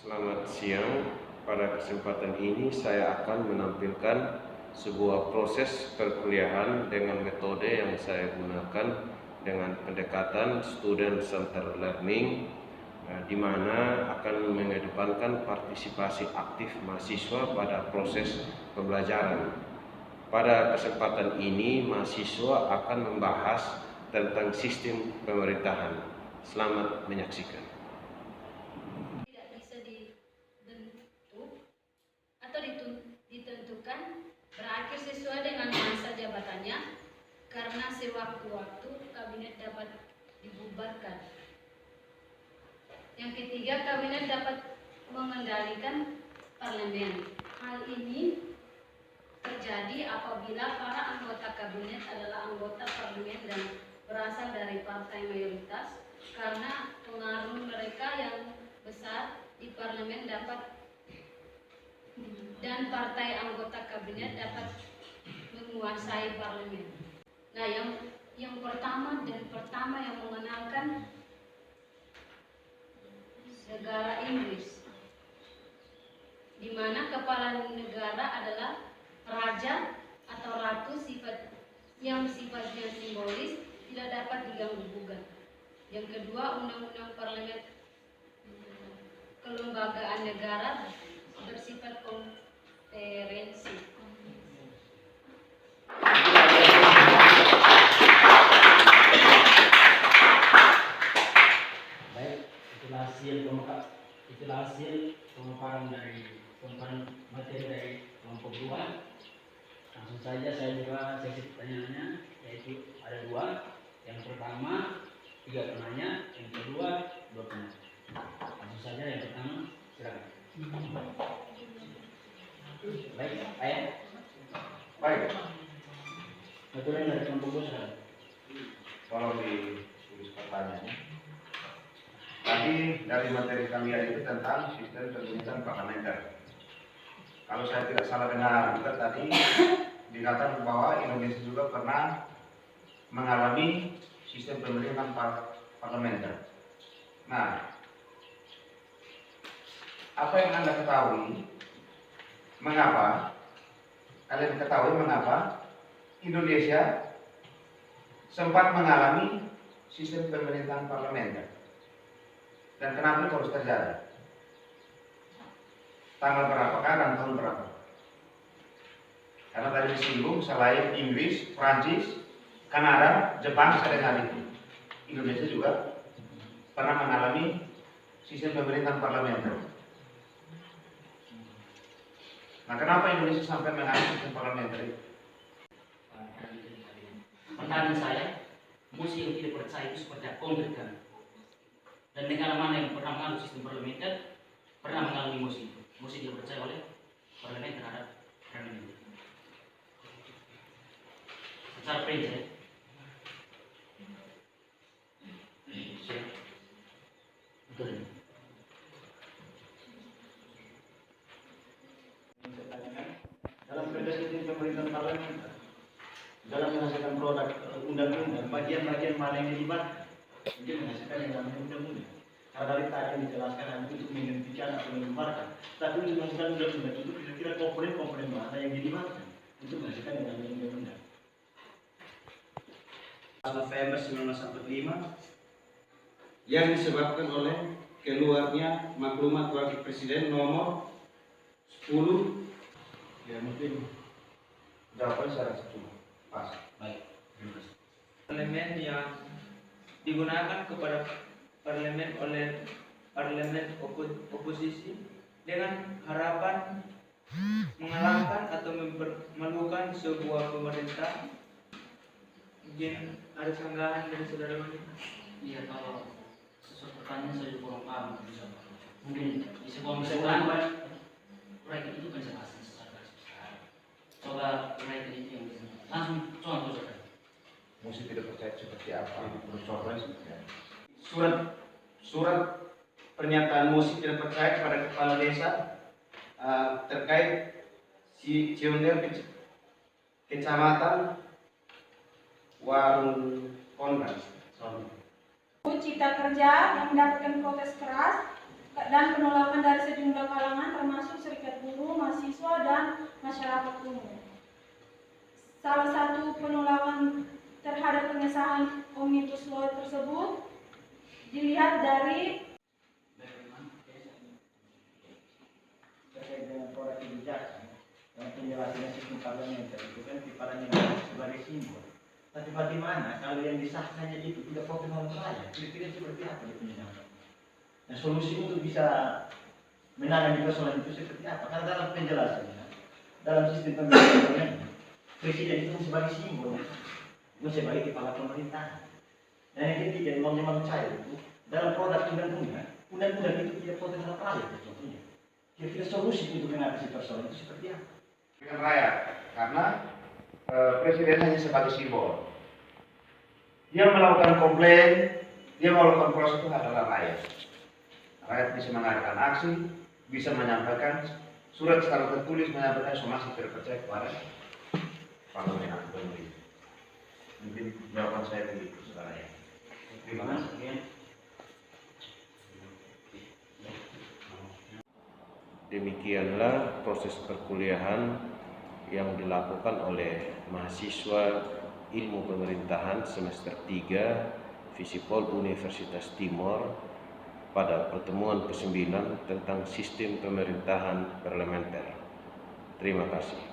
Selamat siang. Pada kesempatan ini saya akan menampilkan sebuah proses perkuliahan dengan metode yang saya gunakan dengan pendekatan student center learning, di mana akan mengedepankan partisipasi aktif mahasiswa pada proses pembelajaran. Pada kesempatan ini mahasiswa akan membahas tentang sistem pemerintahan. Selamat menyaksikan. Ditentukan berakhir sesuai dengan masa jabatannya karena sewaktu-waktu kabinet dapat dibubarkan. Yang ketiga, kabinet dapat mengendalikan parlemen. Hal ini terjadi apabila para anggota kabinet adalah anggota parlemen dan berasal dari partai mayoritas, karena pengaruh mereka yang besar di parlemen dan partai anggota kabinet dapat menguasai parlemen. Nah, yang pertama yang mengenalkan negara Inggris, di mana kepala negara adalah raja atau ratu, yang sifatnya simbolis, tidak dapat diganggu gugat. Yang kedua, undang-undang parlemen kelembagaan negara bersifat konferensi. Baik, itulah hasil pemaparan materi dari kelompok 2. Langsung saja saya buka sesi pertanyaannya, yaitu ada 2. Yang pertama 3 penanya, yang kedua 2 penanya. Langsung saja yang pertama, silakan. Baik, ayah. Baik, Aturan dari kelompok 2 silakan. tolong ditulis pertanyaannya. Tadi dari materi kalian itu tentang sistem pemerintahan parlementer. Kalau saya tidak salah dengar juga tadi dikatakan bahwa Indonesia juga pernah mengalami sistem pemerintahan parlementer. Nah, apa yang Anda ketahui? Kalian ketahui mengapa Indonesia sempat mengalami sistem pemerintahan parlementer? Dan kenapa itu harus terjadi? Tanggal berapakah dan tahun berapa? Karena tadi disinggung selain Inggris, Prancis, Kanada, Jepang, sedang itu Indonesia juga pernah mengalami sistem pemerintahan parlementer. Nah, kenapa Indonesia sampai mengalami sistem parlementer itu? Pertanyaan saya, musuh yang tidak percaya itu seperti apa konkretkan? Dan negara mana yang pernah mengalami sistem parlementer pernah mengalami musuh itu? Musuh tidak percaya oleh parlemen terhadap parlemen. Secara prinsip, betul. Dalam proses sistem pemerintahan parlementer, dalam menghasilkan produk undang-undang, bagian-bagian mana yang dilibatkan mungkin menghasilkan yang namanya undang-undang. Karena dari tadi yang dijelaskan hanya untuk menghentikan atau menyebarkan, tapi untuk menghasilkan undang-undang itu kira-kira komponen-komponen mana yang dilibatkan untuk menghasilkan yang namanya undang-undang. November 1945 yang disebabkan oleh keluarnya maklumat Wakil Presiden nomor 10. Ya, mungkin jawaban secara cuma pas. Baik, terima kasih. Parlemen yang digunakan kepada parlemen oleh parlemen oposisi dengan harapan mengalahkan atau melakukan sebuah pemerintah. Mungkin ada sanggahan dari saudara wanita. Iya, kalau sesuatu pertanyaan saya kurang paham, mungkin di sebuah misalkan proyek itu kan saya pasti secara besar. Coba proyek itu yang bisa langsung contoh saja. Mesti tidak percaya seperti apa? Contohnya seperti apa? Surat pernyataan musik tidak percaya kepada kepala desa terkait si Ciunder kecamatan Warung Konras. Cipta Kerja yang mendapatkan protes keras dan penolakan dari sejumlah kalangan termasuk serikat buruh, mahasiswa, dan masyarakat umum. Salah satu penolakan terhadap pengesahan Omnibus Law tersebut dilihat dari terkait dengan produk kebijakan yang penjelasannya sistem parlementer itu kan diparankan sebagai simbol. Tapi bagaimana kalau yang disahkannya itu tidak proporsional rakyat? Kira-kira seperti apa di penjelasan? Nah, solusi untuk bisa menangani persoalan itu seperti apa? Karena dalam penjelasannya, dalam sistem pemerintahan, presiden itu sebagai simbol, sebagai kepala pemerintahan. Dan yang ketiga, memang cair itu dalam produk undang-undang itu tidak proporsional rakyat contohnya. Kira-kira solusi untuk mengatasi persoalan itu seperti apa? Dengan rakyat, karena presiden hanya sebagai simbol. Dia melakukan komplain, dia melakukan proses itu adalah rakyat. Rakyat bisa mengadakan aksi, bisa menyampaikan surat secara tertulis menyampaikan somasi terpercaya kepada parlemen atau pemerintah. Mungkin jawaban saya begitu, saudara ya. Terima kasih. Demikianlah proses perkuliahan yang dilakukan oleh mahasiswa Ilmu Pemerintahan semester 3 Visipol Universitas Timor pada pertemuan ke-9 tentang sistem pemerintahan parlementer. Terima kasih.